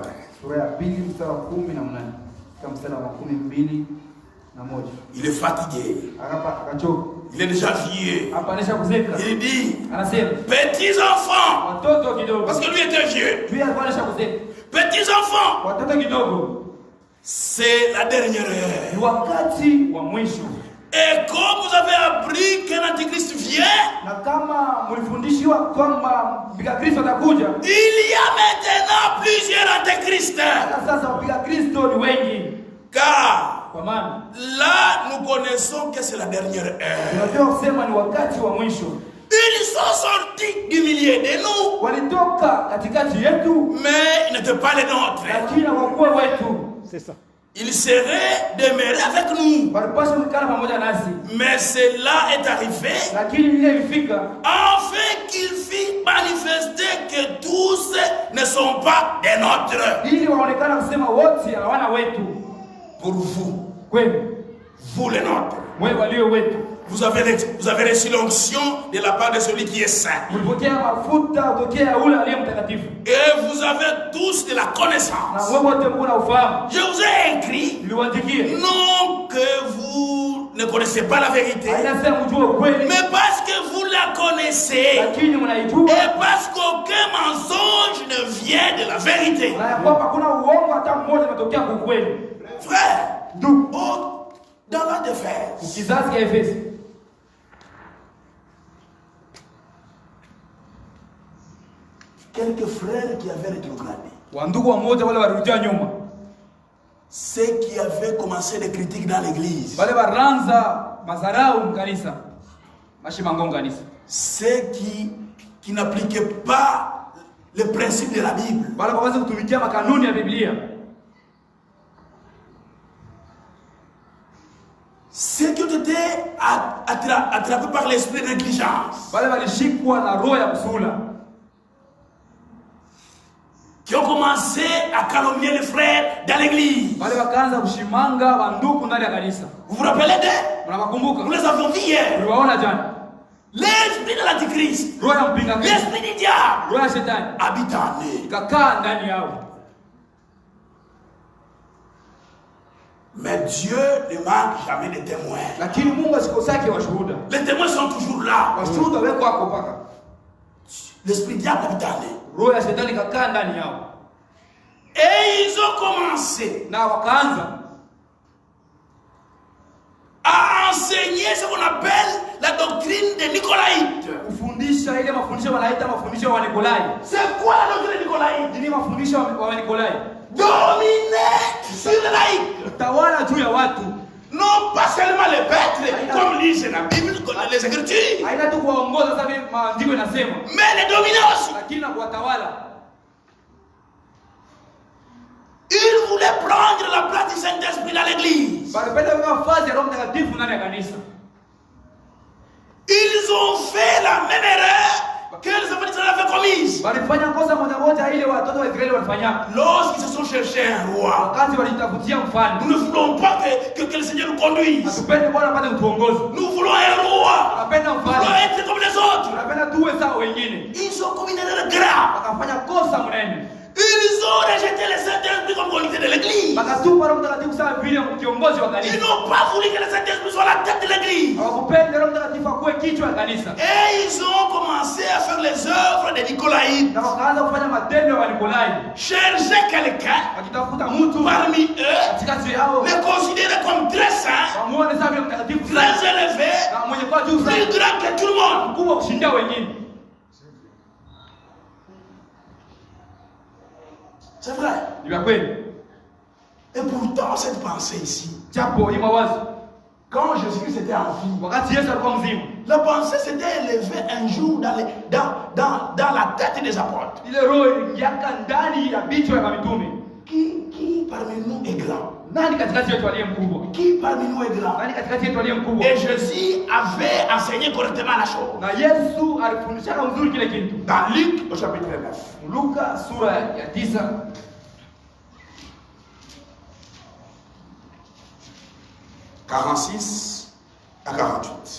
Il est fatigué. Il est déjà vieux. Il dit, petits enfants, parce que lui était vieux. Petits enfants, c'est la dernière heure. Et comme vous avez appris qu'un antichrist vient, il y a maintenant plusieurs antichrists. Car là, nous connaissons que c'est la dernière heure. Ils sont sortis du milieu de nous, mais ils n'étaient pas les nôtres. C'est ça. Il serait demeuré avec nous. Mais cela est arrivé afin qu'il fit manifester que tous ne sont pas des nôtres. Pour vous, vous les nôtres, vous avez reçu l'onction de la part de celui qui est saint. Et vous avez tous de la connaissance. Je vous ai écrit, non que vous ne connaissez pas la vérité, mais parce que vous la connaissez, et parce qu'aucun mensonge ne vient de la vérité. Frère, dans la défense, quelques frères qui avaient rétrogradé, ceux qui avaient commencé les critiques dans l'église, ceux qui n'appliquaient pas les principes de la Bible, ceux qui ont été attrapés par l'esprit de négligence, qui ont commencé à calomnier les frères dans l'église. Vous vous rappelez d'eux? Nous les avons vus hier. L'esprit de l'antichrist, l'esprit du diable habite en eux. Mais Dieu ne manque jamais de témoins. Les témoins sont toujours là. L'esprit diable habite en eux. Et ils ont commencé à enseigner ce qu'on appelle la doctrine des Nicolaïtes. C'est quoi la doctrine des Nicolaïtes? Dominer sur les laïcs. Non pas seulement les prêtres, comme lisent la Bible, comme les Écritures, mais les dominer aussi. Ils voulaient prendre la place du Saint-Esprit dans l'église. Ils ont fait la même erreur que les enfants d'Israël avaient commise. Lorsqu'ils se sont cherchés un roi, nous ne voulons pas que le Seigneur nous conduise. Nous voulons un roi. Nous voulons être comme les autres. Ils ont commis une erreur grave. Ils ont rejeté le Saint-Esprit comme conducteur de l'église. Ils n'ont pas voulu que le Saint-Esprit soit la tête de l'église. Et ils ont commencé à faire les œuvres des Nicolaïtes. Chercher quelqu'un parmi eux, les considérer comme très saints, très élevés, plus grands que tout le monde. C'est vrai. Et pourtant, cette pensée ici, quand Jésus-Christ était en vie, la pensée s'était élevée un jour dans la tête des apôtres. Qui parmi nous est grand? Qui parmi nous est grand? Et Jésus avait enseigné correctement la chose. Dans Luc au chapitre 9. 46 à 48.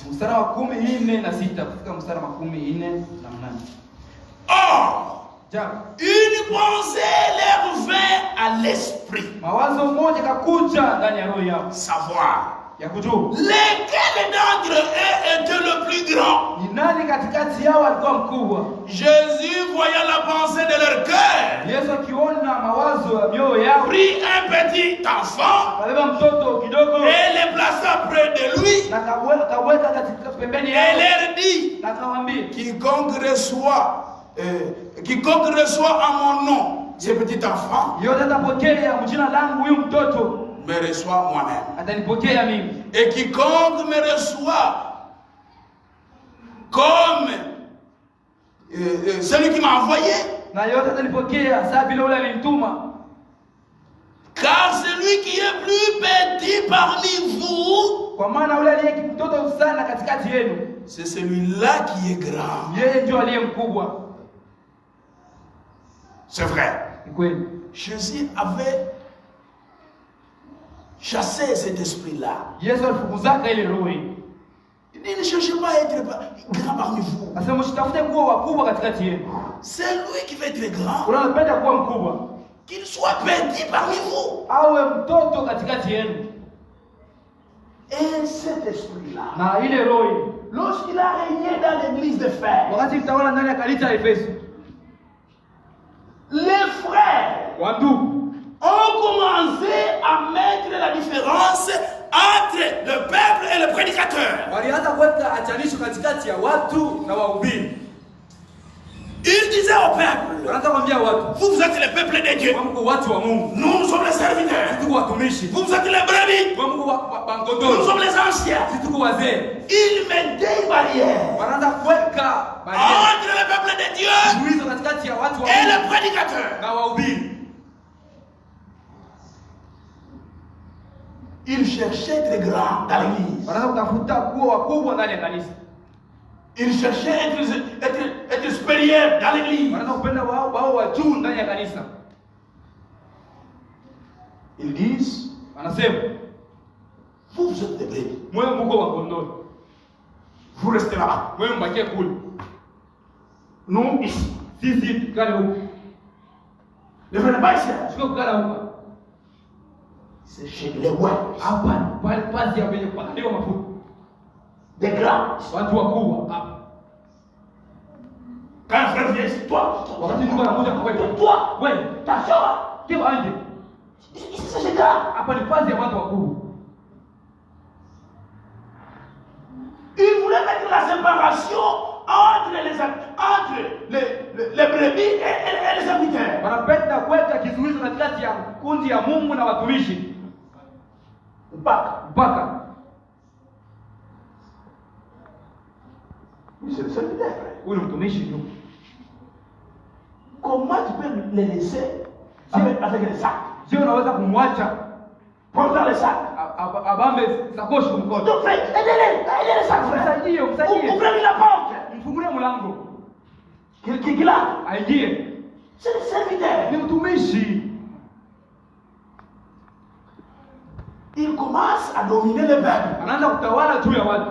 Or, une pensée leur vint à l'esprit. Savoir lequel d'entre eux était le plus grand. Jésus, voyant la pensée de leur cœur, prit un petit enfant et le plaça près de lui et leur dit: quiconque reçoit en mon nom ce petit enfant me reçoit moi-même. Et quiconque me reçoit comme celui qui m'a envoyé, car celui qui est plus petit parmi vous, c'est celui-là qui est grand. C'est vrai. Jésus avait chassé cet esprit-là. Il ne cherchez pas à être grand parmi vous. C'est lui qui veut être grand. Qu'il soit petit parmi vous. Et cet esprit-là, lorsqu'il a régné dans l'église de fer, les frères ont commencé à mettre la différence entre le peuple et le prédicateur. Il disait au peuple: vous êtes le peuple de Dieu. Nous sommes les serviteurs. Vous êtes les brebis. Nous sommes les anciens. Il mettait une barrière entre le peuple de Dieu et le prédicateur. Il cherchait d'être grand dans l'église. Il cherchait être supérieur dans l'église. Ils disent: vous êtes des brebis. Vous restez là-bas. Nous ici. Ne venez pas ici. C'est chez les rois. Des grands. Quand un frère vient ici, toi, t'assois. Kio anje. C'est ça. Hapa ni fazi ya watu wakubwa. Il voulait mettre la séparation entre les brebis et les serviteurs. Wanapenda kuweka kizuizo katikati ya kundi ya Mungu na watumishi. Mpaka. Oui, c'est le serviteur. Huyu mtumishi tu. Comment tu peux les laisser avec les sacs? Je unaweza kumwacha portant les sacs. Abambe sakoshi kumkono. Donc aidez les sacs, frère. Msaidie. Ouvrez la porte. Mfungulie mlango. Qui là? Aingie. C'est le serviteur. Ni mtumishi. Il commence à dominer le peuple. Anaanza kutawala juu ya watu.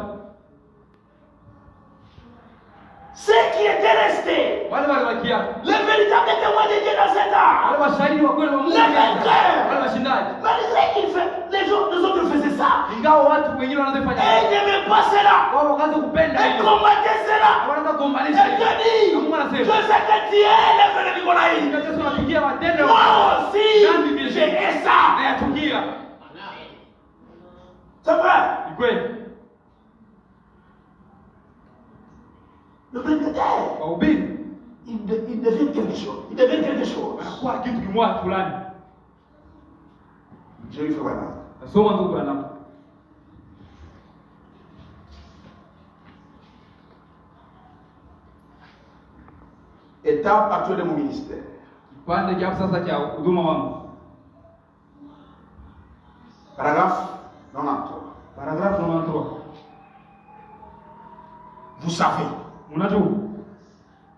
Ceux qui étaient restés, wale walibakia, les véritables témoins de Dieu dans cet art, wale washahidi wa kweli wa Mungu, les vainqueurs, wale washindaji. Malgré qu'ils les autres faisaient ça, ingawa watu wengine wanafanya et ils n'aimaient pas cela, wao wakaanza kupenda et hilo, combattaient cela, wanaanza kuombanisha et Dieu dit, Mungu anasema, je sais que tu es le frère de Nicolas. Yesu anapigia matendo, moi aussi j'ai ça, nayachukia. C'est vrai. Ni kweli. Le prédicateur, il devient quelque chose. Il devient quelque chose. Anakuwa kitu kimoja fulani. Je lui fais voilà. Nasoma ndugu bwana. Étape actuelle de mon ministère. Kipande cha sasa cha huduma wangu. Paragraphe 93. Paragraphe 93. Vous savez,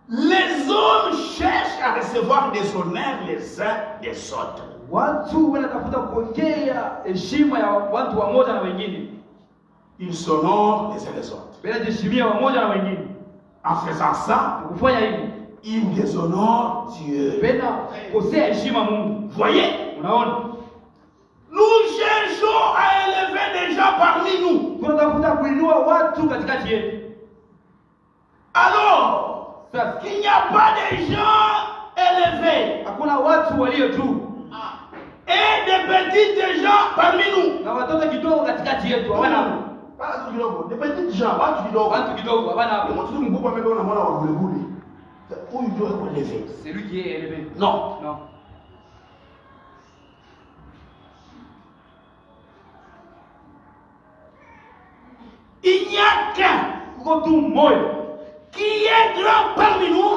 les hommes cherchent à recevoir des honneurs les uns des autres. Watu wanatafuta kupokea heshima ya watu wamoja na wengine. Ils s'honorent les uns les autres. Wanajiheshimia wamoja na wengine. En faisant ça, kufanya hivi, ils déshonorent Dieu. Kosea heshima Mungu. Voyez? Unaona? Nous cherchons à élever des gens parmi nous. Tunatafuta kuinua watu katikati yetu. Alors, il n'y a pas de gens élevés. Hakuna watu walio juu. Et des petits gens parmi nous. Na watoto kidogo katikati yetu hawana hapo. Pas kidogo, des petits gens, watu kidogo hawana hapo. Mtu mkubwa ambaye mwana wa bulebule. Huyu ndio yuko élevé. C'est lui qui est élevé. Non. Non. Il n'y a qu'un qui est grand parmi nous,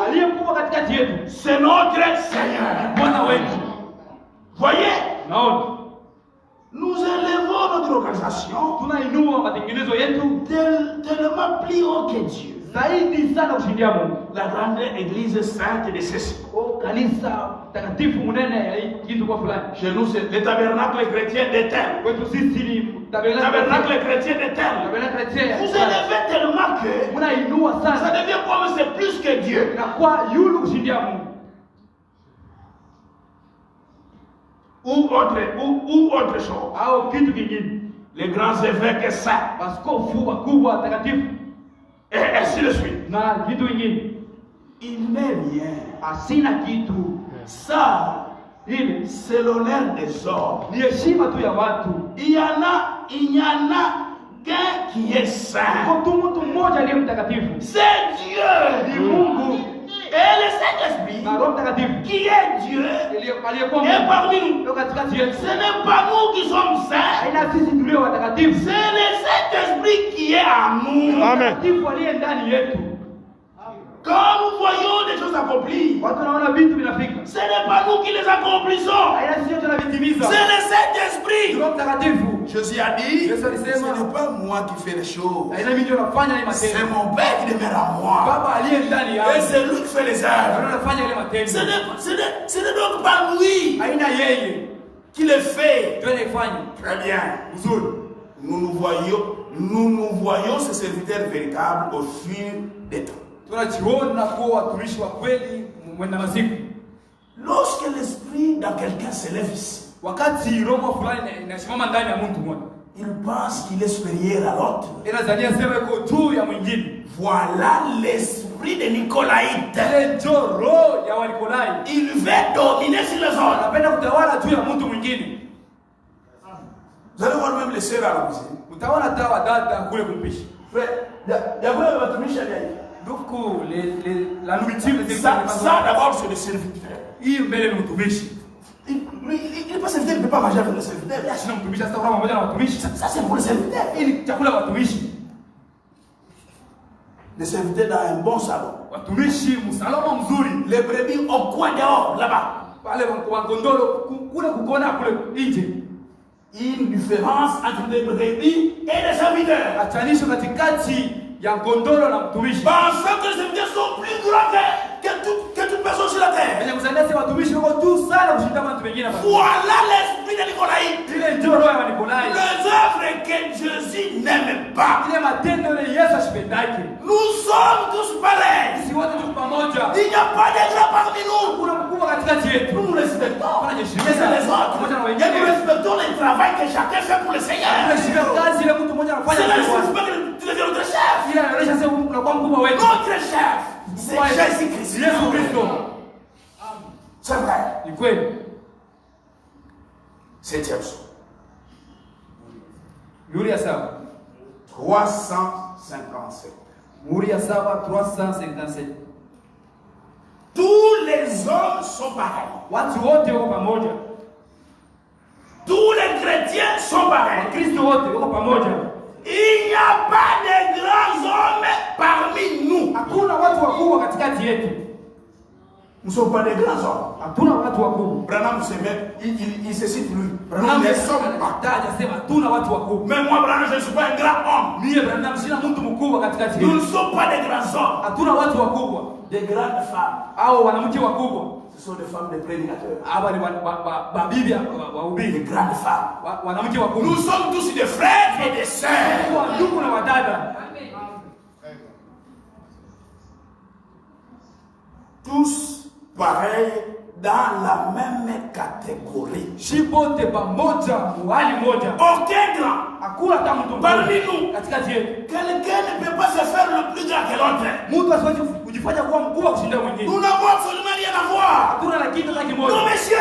c'est notre Seigneur. Voyez, nous élevons notre organisation tellement plus haut que Dieu. La grande église sainte de Cécile. Chez nous, c'est le tabernacle chrétien d'éternel. Tabernacle chrétien d'éternel. Vous élevez tellement que ça devient comme c'est plus que Dieu. Ou autre chose. Les grands évêques saints. Et ainsi de suite. Il n'est rien. Ça, c'est l'honneur des hommes. Il y en a qu'un qui est saint. C'est Dieu. Et le Saint-Esprit, qui est Dieu, est parmi nous. Ce n'est pas nous qui sommes saints. C'est le Saint-Esprit qui est à nous. Amen. Quand nous voyons des choses accomplies, ce n'est pas nous qui les accomplissons. C'est le Saint-Esprit. Jésus a dit, ce n'est pas moi qui fais les choses. C'est mon Père qui demeure à moi. Et c'est lui qui fait les œuvres. Ce n'est donc pas lui qui les fait. Très bien. Nous nous voyons ces serviteurs véritables au fil des temps. Lorsque l'esprit dans quelqu'un s'élève ici, il pense qu'il est supérieur à l'autre. Voilà l'esprit de Nicolaïte. Il veut dominer sur les autres. Vous allez voir même les sœurs à la cuisine. La nourriture, ça d'abord c'est le serviteur. Il ne peut pas servir, il ne peut pas manger avec le serviteur. Ça c'est pour le serviteur. Le serviteur dans un bon salon. Les brebis au coin dehors, là-bas. Une différence entre les brebis et les serviteurs. Pensant que les serviteurs sont plus grands que toute personne sur la terre. Voilà l'esprit de Nicolaïte. Les œuvres que Jésus n'aime pas. Nous sommes tous pareils. Il n'y a pas de grands parmi nous. Nous nous respectons les uns les autres. Et nous respectons le travail que chacun fait pour le Seigneur. C'est le respect que tu deviens notre chef. Notre chef, c'est Jésus-Christ. C'est vrai. Septième chose. 357. Tous les hommes sont pareils. Tous les chrétiens sont pareils. Il n'y a pas de grands hommes parmi nous. Nous ne sommes pas des grands hommes. Branham il se cite lui. Branham ne sommes pas. Mais moi, Branham, je ne suis pas un grand homme. Nous ne sommes pas des grands hommes. Des grandes femmes. Ce sont des femmes de prédicateurs. Des grandes femmes. Nous sommes tous des frères et des sœurs. Tous pareils dans la même catégorie. Aucun grand. Parmi nous, quelqu'un ne peut pas se faire le plus grand que l'autre. Nous n'avons absolument rien à voir. Non, messieurs,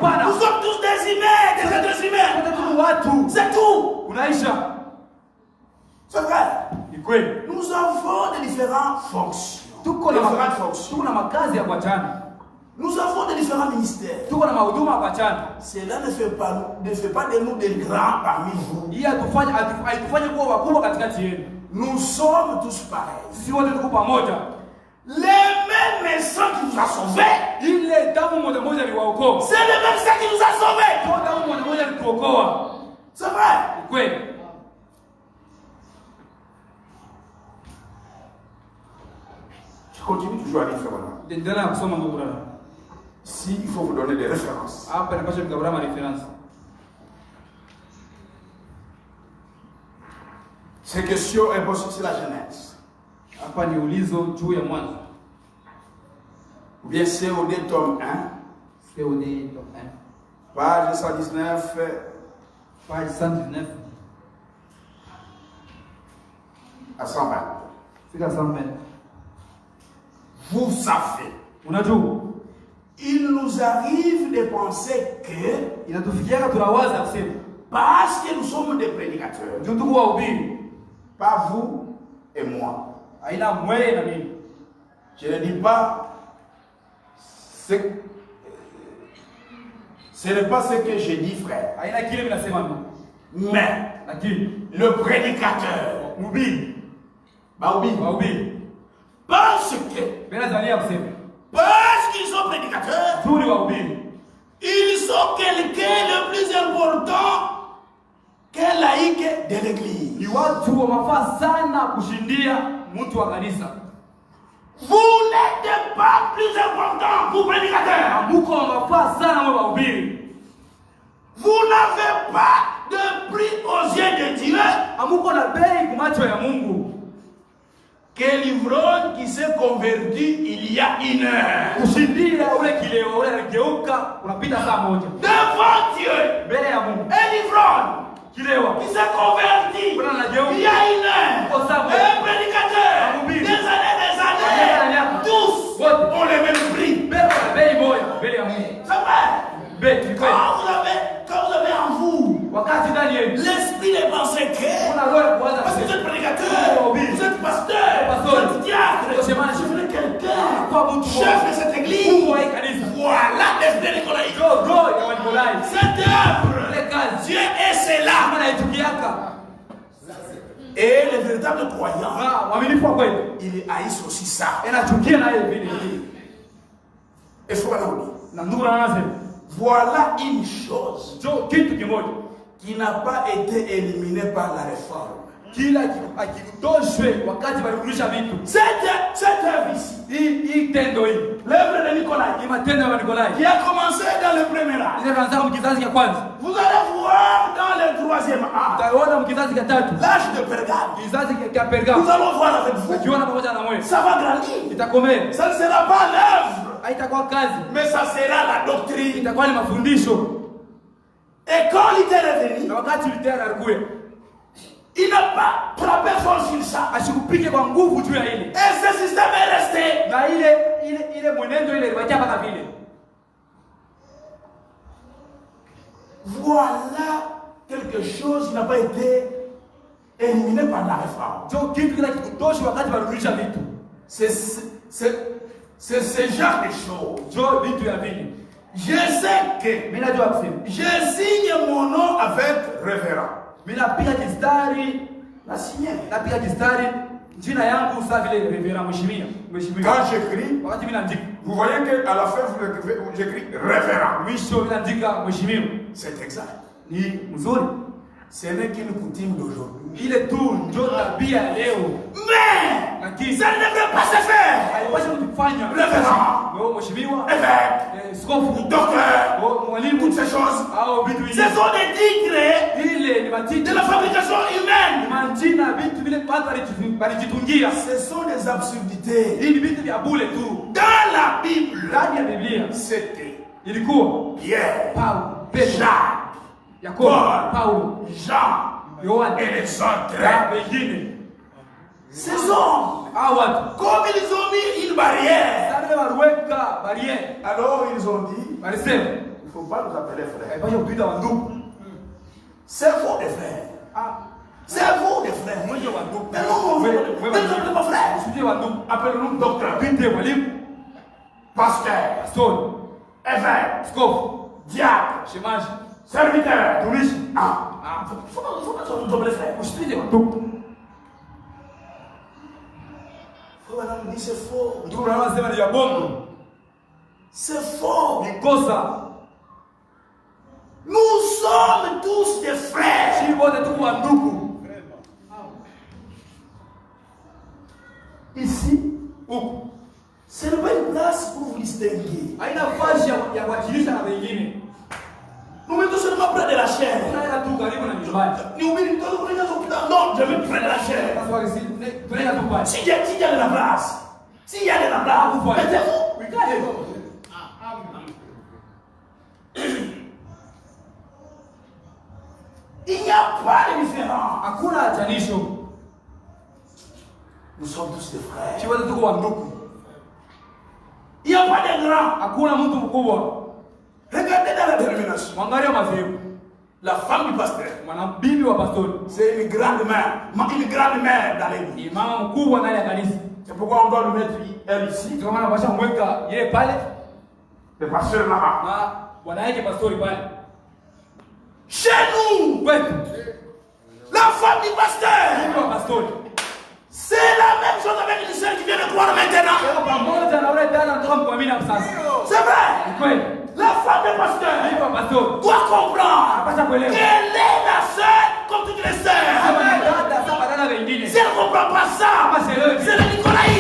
nous sommes tous des humains, des êtres humains. C'est tout. C'est vrai. Nous avons des différentes fonctions. Nous avons des différents ministères. Cela ne fait pas de nous des grands parmi vous. Nous sommes tous pareils. Les mêmes sang qui nous a sauvés. C'est le même sang qui nous a sauvés. C'est vrai. Je continue toujours à lire maintenant. Si il faut vous donner des références. Ces questions imposées sur la Genèse. Ou bien COD tome 1. Page 119. À 120. Vous savez. Il nous arrive de penser que parce que nous sommes des prédicateurs, pas vous et moi. Je ne dis pas ce n'est pas ce que je dis, frère. Mais le prédicateur parce qu'ils sont prédicateurs, ils sont quelqu'un le plus important qu'un laïc de l'église. Vous n'êtes pas plus important, vous prédicateurs. Vous n'avez pas de prix aux yeux de Dieu. Que l'ivrogne qui s'est converti il y a 1 heure. Devant Dieu. Un ivrogne qui s'est converti. Il y a une heure, un prédicateur, des années, tous ont le même prix. C'est vrai. Quand vous avez en vous l'esprit de penser que, parce que vous êtes prédicateur, vous êtes pasteur, vous êtes diacre, vous êtes quelqu'un, chef de cette église, voilà l'esprit nicolaïque. Cette œuvre, Dieu est cela. Et le véritable croyant, il haït aussi ça. Et voilà une chose qui n'a pas été éliminée par la réforme. Cette œuvre ici, l'œuvre de Nicolas, qui a commencé dans le premier âge, vous allez voir dans le troisième âge, l'âge de Pergame, nous allons voir avec vous, ça va grandir, ça ne sera pas l'œuvre, mais ça sera la doctrine. Et quand Luther est venu, il n'a pas frappé fort sur ça. Et ce système est resté. Voilà quelque chose qui n'a pas été éliminé par la réforme. C'est ce genre de choses. Je sais que je signe mon nom avec révérend. Quand j'écris, vous voyez qu'à la fin, j'écris révérend. C'est exact. Ce n'est qu'une coutume d'aujourd'hui. Mais ça ne devrait pas se faire. Révérend, évêque, docteur, toutes ces choses. Ce sont des titres de la fabrication humaine. Ce sont des absurdités. Dans la Bible, c'était Pierre, Jacques, Paul, Jean et les autres. Ces hommes, comme ils ont mis une barrière, alors ils ont dit, il ne faut pas nous appeler frères. C'est vous des frères. C'est vous des frères. Mais non, ne nous appelez pas frères. Appelez-nous docteur, pasteur, évêque, diacre, serviteur. Il faut pas nous appeler frères. Dit c'est faux. C'est faux. Nous sommes tous des frères. Ici, ce n'est pas une place pour vous distinguer. Nous mettons seulement près de la chair. Non, je vais près de la chair. S'il y a de la place, mettez-vous. Il n'y a pas de différence. Nous sommes tous des frères. Il n'y a pas de grands. Regardez dans la dénomination. La femme du pasteur, c'est une grande mère dans l'église. C'est pourquoi on doit le mettre elle ici. Le pasteur là-bas. Chez nous, la femme du pasteur, c'est la même chose avec une sœur qui vient de croire maintenant. C'est vrai. La femme du pasteur doit comprendre quelle est la sœur